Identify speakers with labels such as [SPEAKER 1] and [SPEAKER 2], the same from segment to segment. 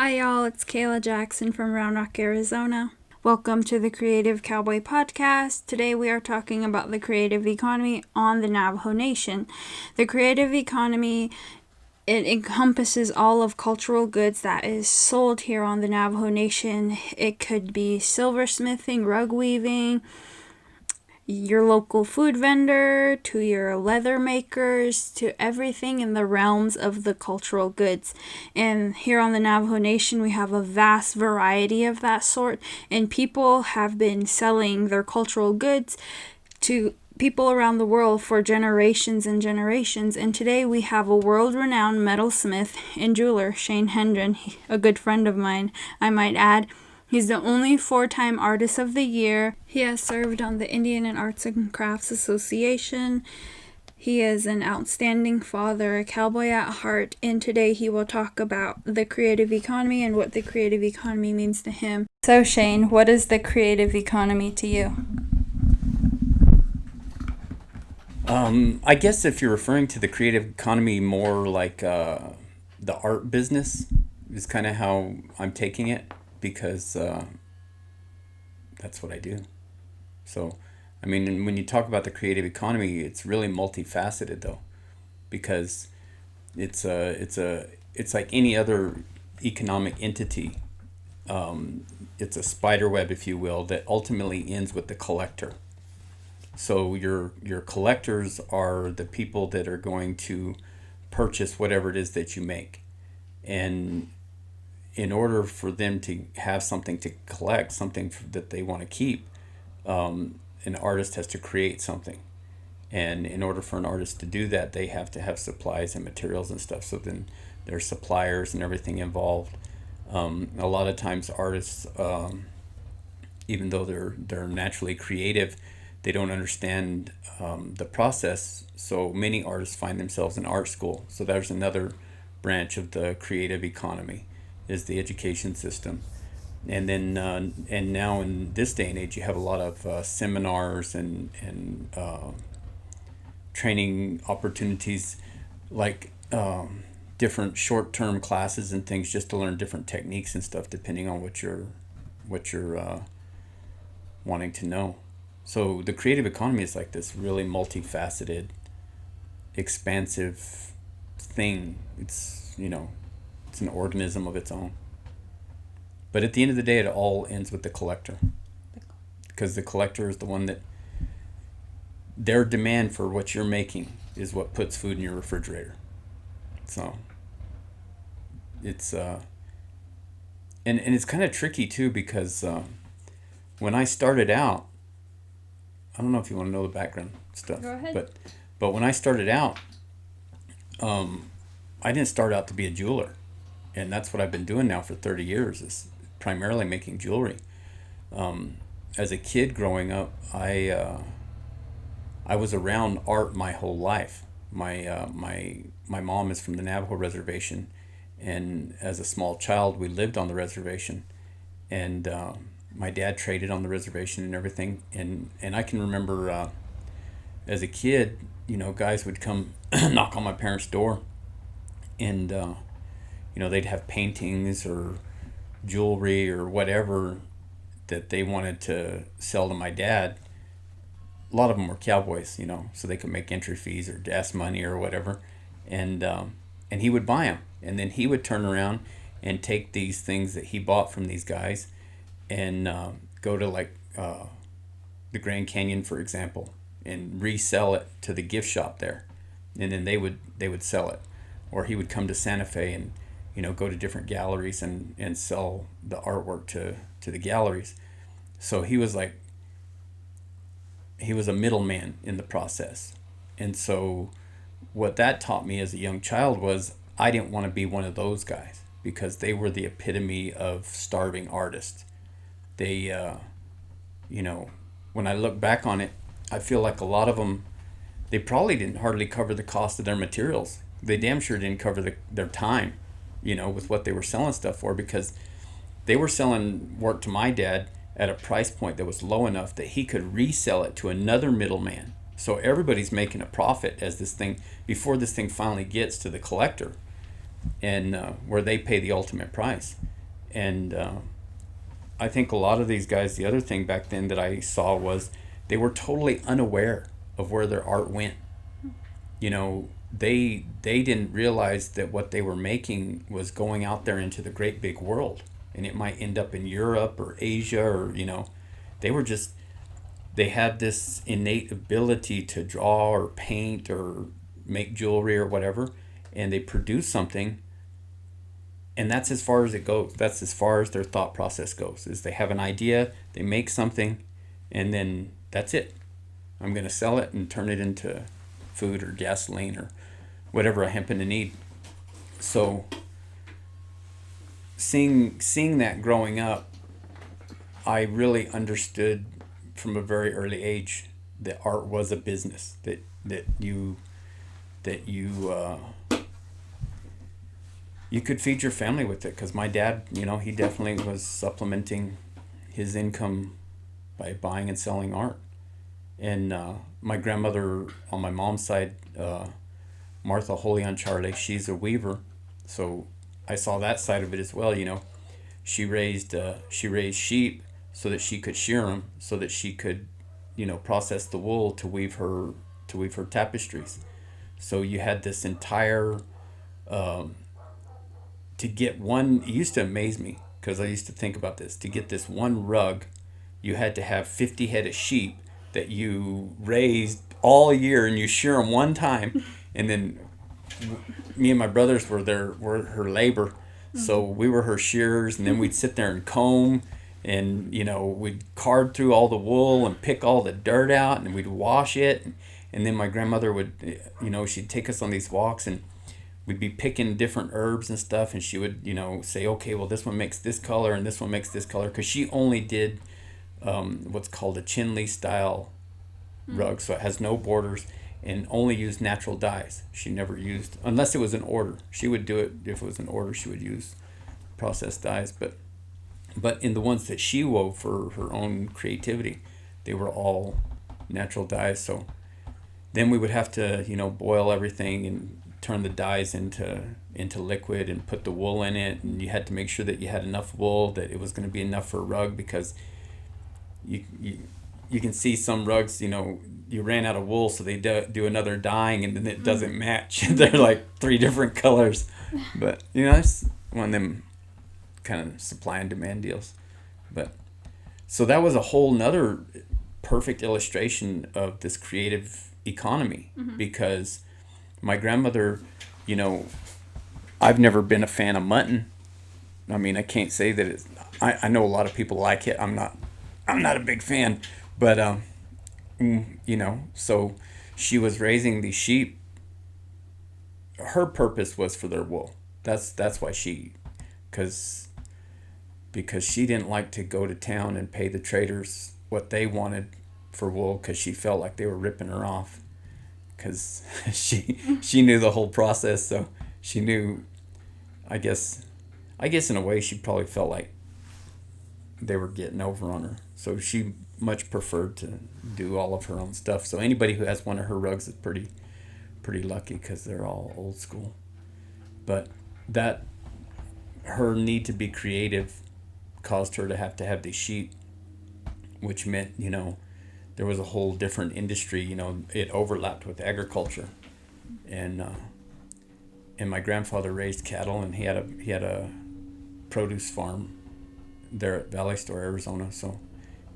[SPEAKER 1] Hi y'all, it's Kayla Jackson from Round Rock, Arizona. Welcome to the Creative Cowboy Podcast. Today we are talking about the creative economy on the Navajo Nation. The creative economy, it encompasses all of cultural goods that is sold here on the Navajo Nation. It could be silversmithing, rug weaving, your local food vendor, to your leather makers, to everything in the realms of the cultural goods. And here on the Navajo Nation, we have a vast variety of that sort, and people have been selling their cultural goods to people around the world for generations and generations. And today we have a world-renowned metalsmith and jeweler, Shane Hendren, a good friend of mine, I might add. He's the only 4-time Artist of the Year. He has served on the Indian and Arts and Crafts Association. He is an outstanding father, a cowboy at heart, and today he will talk about the creative economy and what the creative economy means to him. So Shane, what is the creative economy to you?
[SPEAKER 2] I guess if you're referring to the creative economy more like the art business is kind of how I'm taking it. Because that's what I do. So, I mean, when you talk about the creative economy, it's really multifaceted though, because it's like any other economic entity. It's a spider web, if you will, that ultimately ends with the collector. So your collectors are the people that are going to purchase whatever it is that you make, and in order for them to have something to collect, something that they want to keep, an artist has to create something. And in order for an artist to do that, they have to have supplies and materials and stuff. So then there's suppliers and everything involved. A lot of times artists, even though they're naturally creative, they don't understand the process. So many artists find themselves in art school. So there's another branch of the creative economy, is the education system. And then and now in this day and age, you have a lot of seminars and training opportunities, like different short-term classes and things, just to learn different techniques and stuff depending on what you're wanting to know. So the creative economy is like this really multifaceted, expansive thing. It's it's an organism of its own. But at the end of the day, it all ends with the collector. Because the collector is the one that, their demand for what you're making is what puts food in your refrigerator. So it's and it's kind of tricky too, because when I started out, I don't know if you want to know the background stuff.
[SPEAKER 1] Go ahead.
[SPEAKER 2] But when I started out, I didn't start out to be a jeweler. And that's what I've been doing now for 30 years, is primarily making jewelry. As a kid growing up, I was around art my whole life. My mom is from the Navajo reservation, and as a small child, we lived on the reservation, and my dad traded on the reservation and everything. And I can remember as a kid, guys would come knock on my parents' door, and they'd have paintings or jewelry or whatever that they wanted to sell to my dad. A lot of them were cowboys, so they could make entry fees or gas money or whatever. And he would buy them. And then he would turn around and take these things that he bought from these guys and go to like the Grand Canyon, for example, and resell it to the gift shop there. And then they would sell it. Or he would come to Santa Fe and go to different galleries and sell the artwork to the galleries. So he was a middleman in the process. And so what that taught me as a young child was I didn't want to be one of those guys, because they were the epitome of starving artists. They, when I look back on it, I feel like a lot of them, they probably didn't hardly cover the cost of their materials. They damn sure didn't cover their time, with what they were selling stuff for, because they were selling work to my dad at a price point that was low enough that he could resell it to another middleman. So everybody's making a profit before this thing finally gets to the collector, and where they pay the ultimate price. And I think a lot of these guys, the other thing back then that I saw was they were totally unaware of where their art went. You know, they didn't realize that what they were making was going out there into the great big world, and it might end up in Europe or Asia, or they had this innate ability to draw or paint or make jewelry or whatever, and they produce something, and that's as far as it goes. That's as far as their thought process goes, is they have an idea, they make something, and then that's it. I'm going to sell it and turn it into food or gasoline or whatever I happen to need. So seeing that growing up, I really understood from a very early age that art was a business, that you could feed your family with it. Because my dad, he definitely was supplementing his income by buying and selling art. And my grandmother on my mom's side, Martha Holy on Charlie, she's a weaver, so I saw that side of it as well. She raised sheep so that she could shear them, so that she could, process the wool to weave her tapestries. So you had this entire to get one. It used to amaze me, because I used to think about this. To get this one rug, you had to have 50 head of sheep that you raised all year, and you shear them one time, and then me and my brothers were her labor. So we were her shearers, and then we'd sit there and comb, and we'd card through all the wool and pick all the dirt out, and we'd wash it, and then my grandmother would, she'd take us on these walks, and we'd be picking different herbs and stuff, and she would, say, okay, well, this one makes this color and this one makes this color, because she only did what's called a Chinley style rug, so it has no borders and only used natural dyes. She never used, unless it was an order. She would do it if it was an order. She would use processed dyes, but in the ones that she wove for her own creativity, they were all natural dyes. So then we would have to boil everything and turn the dyes into liquid and put the wool in it, and you had to make sure that you had enough wool, that it was going to be enough for a rug, because you can see some rugs, you ran out of wool, so they do another dyeing, and then it doesn't match. They're like 3 different colors. But it's one of them kind of supply and demand deals. But so that was a whole nother perfect illustration of this creative economy, because my grandmother, I've never been a fan of mutton. I mean, I can't say that it's, I know a lot of people like it. I'm not a big fan, but so she was raising these sheep. Her purpose was for their wool. That's why because she didn't like to go to town and pay the traders what they wanted for wool, because she felt like they were ripping her off, because she knew the whole process. So she knew, I guess in a way she probably felt like they were getting over on her. So she much preferred to do all of her own stuff. So anybody who has one of her rugs is pretty lucky, because they're all old school. But that, her need to be creative caused her to have these sheep, which meant, there was a whole different industry, it overlapped with agriculture. And my grandfather raised cattle, and he had a produce farm there at Valley Store, Arizona. So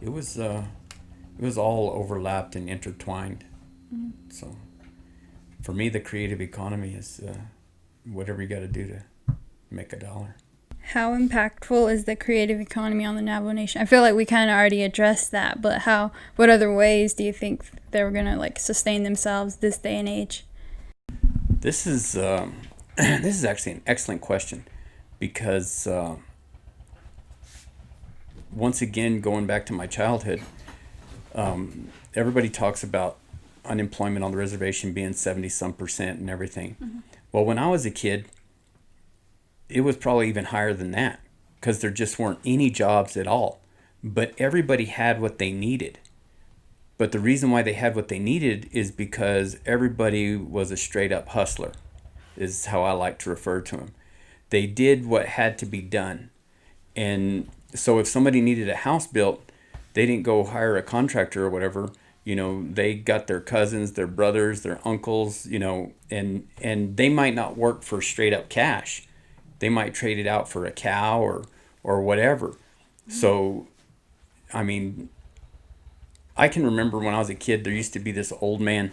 [SPEAKER 2] it was all overlapped and intertwined. So for me, the creative economy is whatever you got to do to make a dollar.
[SPEAKER 1] How impactful is the creative economy on the Navajo Nation? I feel like we kind of already addressed that, but what other ways do you think they're going to sustain themselves this day and age?
[SPEAKER 2] This is actually an excellent question, because once again, going back to my childhood, everybody talks about unemployment on the reservation being 70% and everything. Well, when I was a kid, it was probably even higher than that, because there just weren't any jobs at all. But everybody had what they needed. But the reason why they had what they needed is because everybody was a straight up hustler, is how I like to refer to them. They did what had to be done. And so if somebody needed a house built, they didn't go hire a contractor or whatever. They got their cousins, their brothers, their uncles, and they might not work for straight up cash. They might trade it out for a cow or whatever. So, I mean, I can remember when I was a kid, there used to be this old man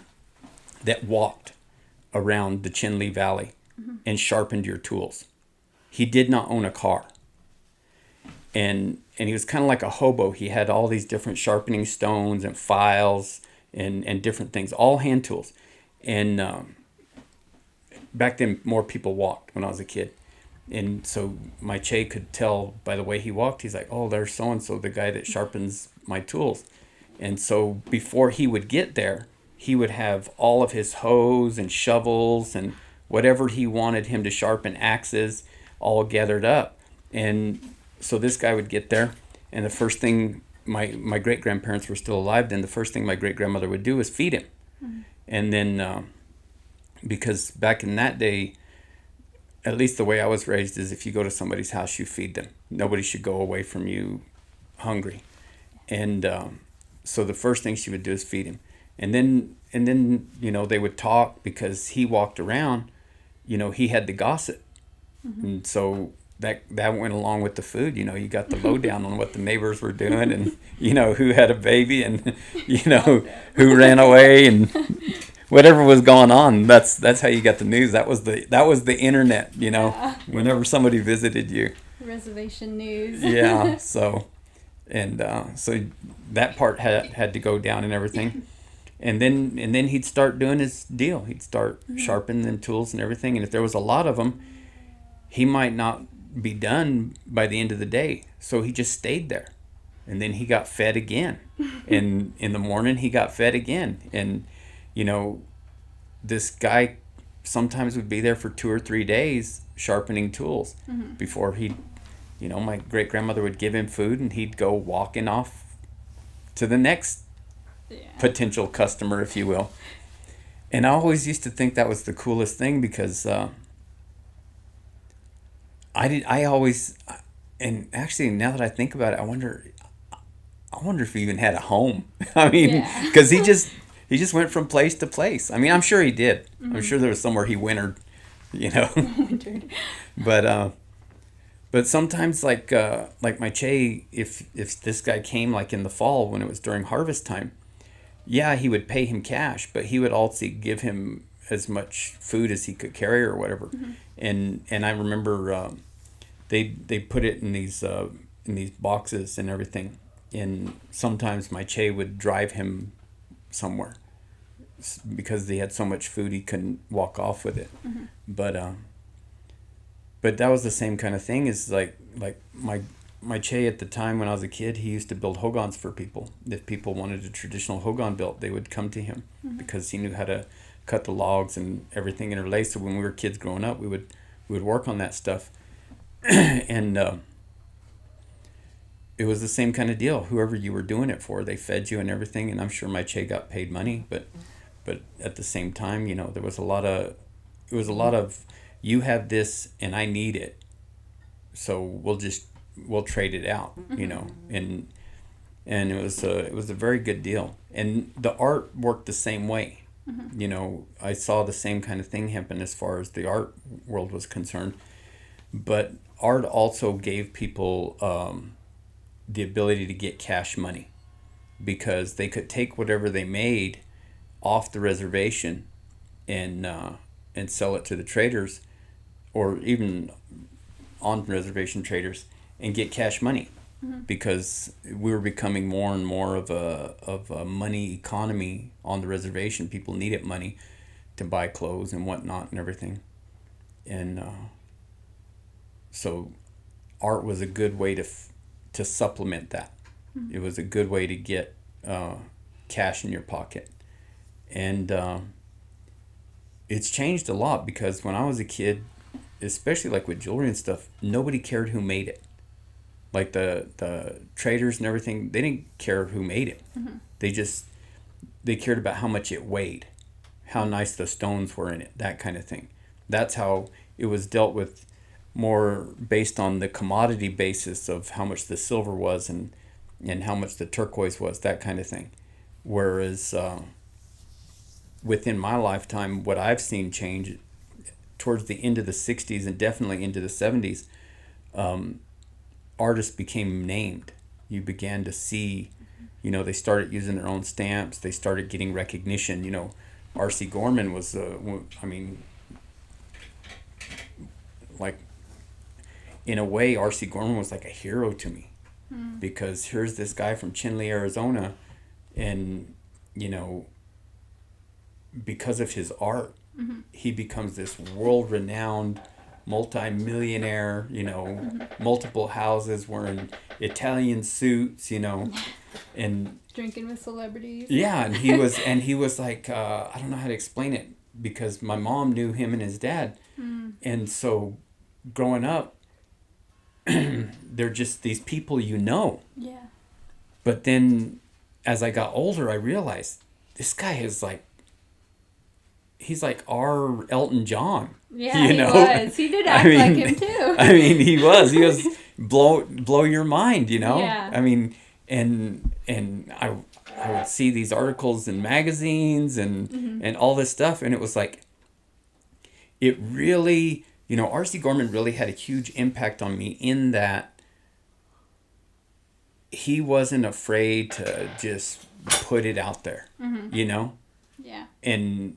[SPEAKER 2] that walked around the Chinle Valley and sharpened your tools. He did not own a car. And he was kind of like a hobo. He had all these different sharpening stones and files and different things, all hand tools. And back then, more people walked when I was a kid. And so my Che could tell by the way he walked, he's like, oh, there's so-and-so, the guy that sharpens my tools. And so before he would get there, he would have all of his hoes and shovels and whatever he wanted him to sharpen, axes, all gathered up. And so this guy would get there, and the first thing, my great-grandparents were still alive then, the first thing my great-grandmother would do was feed him. And then, because back in that day, at least the way I was raised is if you go to somebody's house, you feed them. Nobody should go away from you hungry. And so the first thing she would do is feed him. And then they would talk because he walked around, he had the gossip. And so that went along with the food. You got the lowdown on what the neighbors were doing and, who had a baby and, who ran away and whatever was going on. That's how you got the news. That was the internet,
[SPEAKER 1] Yeah.
[SPEAKER 2] whenever somebody visited you.
[SPEAKER 1] Reservation news.
[SPEAKER 2] Yeah. So, and so that part had to go down and everything. And then he'd start doing his deal. He'd start sharpening them tools and everything. And if there was a lot of them, he might not be done by the end of the day. So he just stayed there. And then he got fed again. And in the morning, he got fed again. And, this guy sometimes would be there for 2 or 3 days sharpening tools before my great-grandmother would give him food and he'd go walking off to the next potential customer, if you will. And I always used to think that was the coolest thing because and actually now that I think about it, I wonder if he even had a home. I mean, because he just went from place to place. I mean, I'm sure he did. I'm sure there was somewhere he wintered,
[SPEAKER 1] Wintered.
[SPEAKER 2] But sometimes like my Che, if this guy came like in the fall when it was during harvest time, yeah, he would pay him cash, but he would also give him as much food as he could carry or whatever. And I remember they put it in these boxes and everything. And sometimes my Che would drive him somewhere because they had so much food he couldn't walk off with it. But that was the same kind of thing. Is like my Che at the time when I was a kid, he used to build hogans for people. If people wanted a traditional hogan built, they would come to him because he knew how to cut the logs and everything interlaced. So when we were kids growing up, we would work on that stuff. And it was the same kind of deal. Whoever you were doing it for, they fed you and everything. And I'm sure my Che got paid money, but at the same time, there was a lot of you have this and I need it, so we'll trade it out, and it was a very good deal. And the art worked the same way. I saw the same kind of thing happen as far as the art world was concerned. But art also gave people the ability to get cash money because they could take whatever they made off the reservation and sell it to the traders or even on reservation traders and get cash money because we were becoming more and more of a money economy on the reservation. People needed money to buy clothes and whatnot and everything. And so art was a good way to supplement that. It was a good way to get cash in your pocket. And it's changed a lot because when I was a kid, especially like with jewelry and stuff, nobody cared who made it. Like the traders and everything, they didn't care who made it. They cared about how much it weighed, how nice the stones were in it, that kind of thing. That's how it was dealt with more based on the commodity basis of how much the silver was and how much the turquoise was, that kind of thing. Whereas within my lifetime, what I've seen change towards the end of the 60s and definitely into the 70s, artists became named. You began to see, they started using their own stamps. They started getting recognition. R.C. Gorman was, like, in a way, R.C. Gorman was like a hero to me. Because here's this guy from Chinle, Arizona, and, because of his art, he becomes this world-renowned multi-millionaire, multiple houses, wearing Italian suits, and
[SPEAKER 1] drinking with celebrities.
[SPEAKER 2] Yeah, and he was like, I don't know how to explain it, because my mom knew him and his dad. And so growing up, they're just these people
[SPEAKER 1] Yeah.
[SPEAKER 2] But then as I got older, I realized this guy is he's like our Elton John.
[SPEAKER 1] Yeah, he was. He did act like him too.
[SPEAKER 2] He was blow your mind,
[SPEAKER 1] Yeah.
[SPEAKER 2] And I would see these articles in magazines and all this stuff, and it was like, it really, R.C. Gorman really had a huge impact on me in that he wasn't afraid to just put it out there,
[SPEAKER 1] Yeah.
[SPEAKER 2] And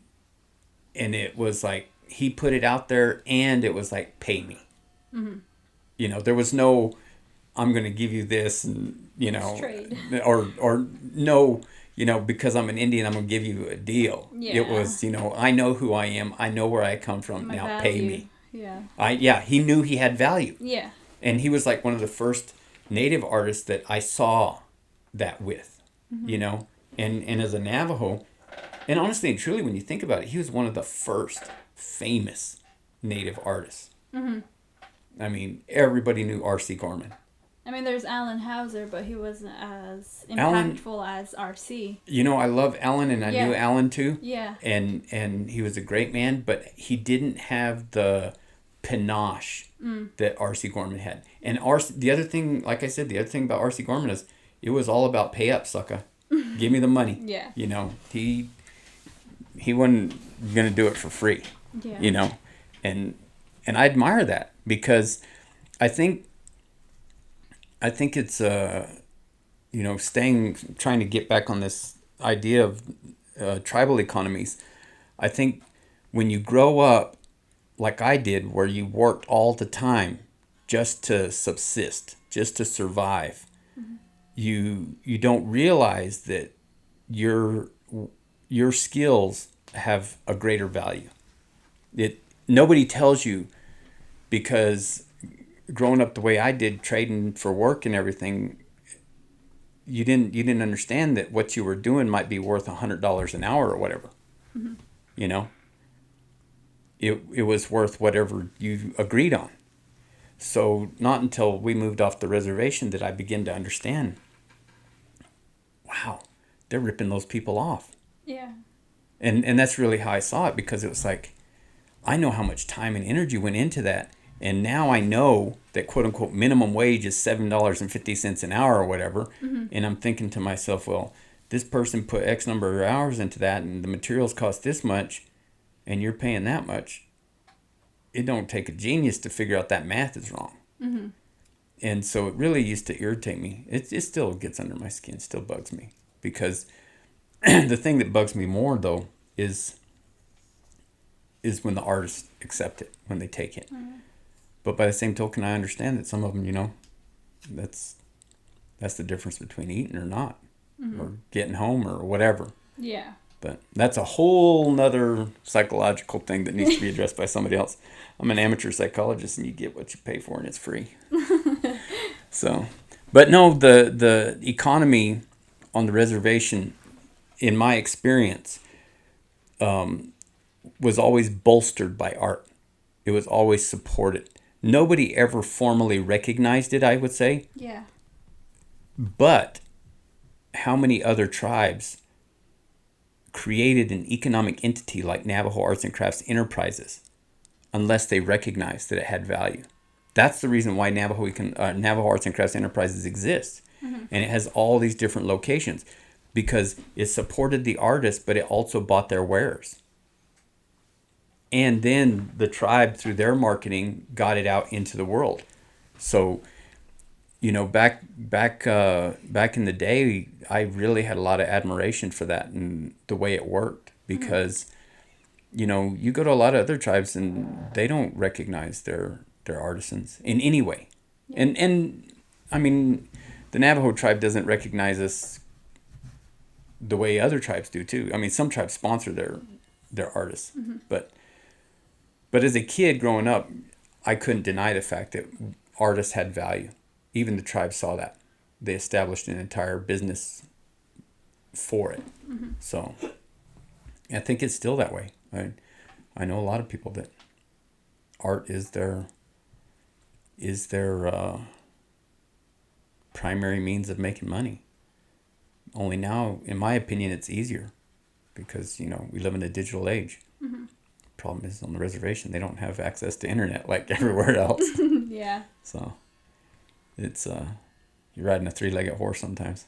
[SPEAKER 2] it was like, he put it out there, and it was like, pay me. There was no, I'm going to give you this, and,
[SPEAKER 1] trade.
[SPEAKER 2] or no, because I'm an Indian, I'm going to give you a deal.
[SPEAKER 1] Yeah.
[SPEAKER 2] It was, I know who I am. I know where I come from.
[SPEAKER 1] My
[SPEAKER 2] now
[SPEAKER 1] value.
[SPEAKER 2] Pay me.
[SPEAKER 1] Yeah.
[SPEAKER 2] He knew he had value.
[SPEAKER 1] Yeah.
[SPEAKER 2] And he was like one of the first Native artists that I saw that with, and as a Navajo, and honestly and truly, when you think about it, he was one of the first famous Native artists. Everybody knew R.C. Gorman.
[SPEAKER 1] There's Alan Hauser, but he wasn't as impactful as R.C.
[SPEAKER 2] I love Alan, and I knew Alan too.
[SPEAKER 1] Yeah.
[SPEAKER 2] And he was a great man, but he didn't have the panache that R.C. Gorman had. And the other thing, like I said, the other thing about R.C. Gorman is it was all about pay up, sucker. Give me the money.
[SPEAKER 1] Yeah.
[SPEAKER 2] He wasn't going to do it for free.
[SPEAKER 1] Yeah.
[SPEAKER 2] And I admire that, because I think it's trying to get back on this idea of tribal economies. I think when you grow up like I did, where you worked all the time just to subsist, just to survive, you don't realize that your skills have a greater value. Nobody tells you, because growing up the way I did, trading for work and everything, you didn't understand that what you were doing might be worth $100 an hour or whatever. It was worth whatever you agreed on. So not until we moved off the reservation did I begin to understand, wow, they're ripping those people off.
[SPEAKER 1] Yeah.
[SPEAKER 2] And that's really how I saw it, because it was like, I know how much time and energy went into that. And now I know that quote unquote minimum wage is $7.50 an hour or whatever. And I'm thinking to myself, well, this person put X number of hours into that, and the materials cost this much, and you're paying that much. It don't take a genius to figure out that math is wrong. And so it really used to irritate me. It still gets under my skin, still bugs me. Because the thing that bugs me more, though, is when the artists accept it, when they take it. But by the same token, I understand that some of them, that's the difference between eating or not, or getting home or whatever.
[SPEAKER 1] Yeah.
[SPEAKER 2] But that's a whole nother psychological thing that needs to be addressed by somebody else. I'm an amateur psychologist, and you get what you pay for, and it's free. So, but no, the economy on the reservation, in my experience, was always bolstered by art. It was always supported. Nobody ever formally recognized it, I would say.
[SPEAKER 1] Yeah.
[SPEAKER 2] But how many other tribes created an economic entity like Navajo Arts and Crafts Enterprises unless they recognized that it had value? That's the reason why Navajo Arts and Crafts Enterprises exists. And it has all these different locations because it supported the artists, but it also bought their wares. And then the tribe, through their marketing, got it out into the world. So, back in the day, I really had a lot of admiration for that and the way it worked because, you go to a lot of other tribes and they don't recognize their artisans in any way. Yeah. And I mean, the Navajo tribe doesn't recognize us the way other tribes do too. I mean, some tribes sponsor their artists, but as a kid growing up, I couldn't deny the fact that artists had value. Even the tribe saw that. They established an entire business for it. So I think it's still that way. I know a lot of people that art is their primary means of making money. Only now, in my opinion, it's easier because, we live in a digital age. Problem is, on the reservation, they don't have access to internet like everywhere else.
[SPEAKER 1] Yeah.
[SPEAKER 2] So it's, you're riding a three-legged horse sometimes.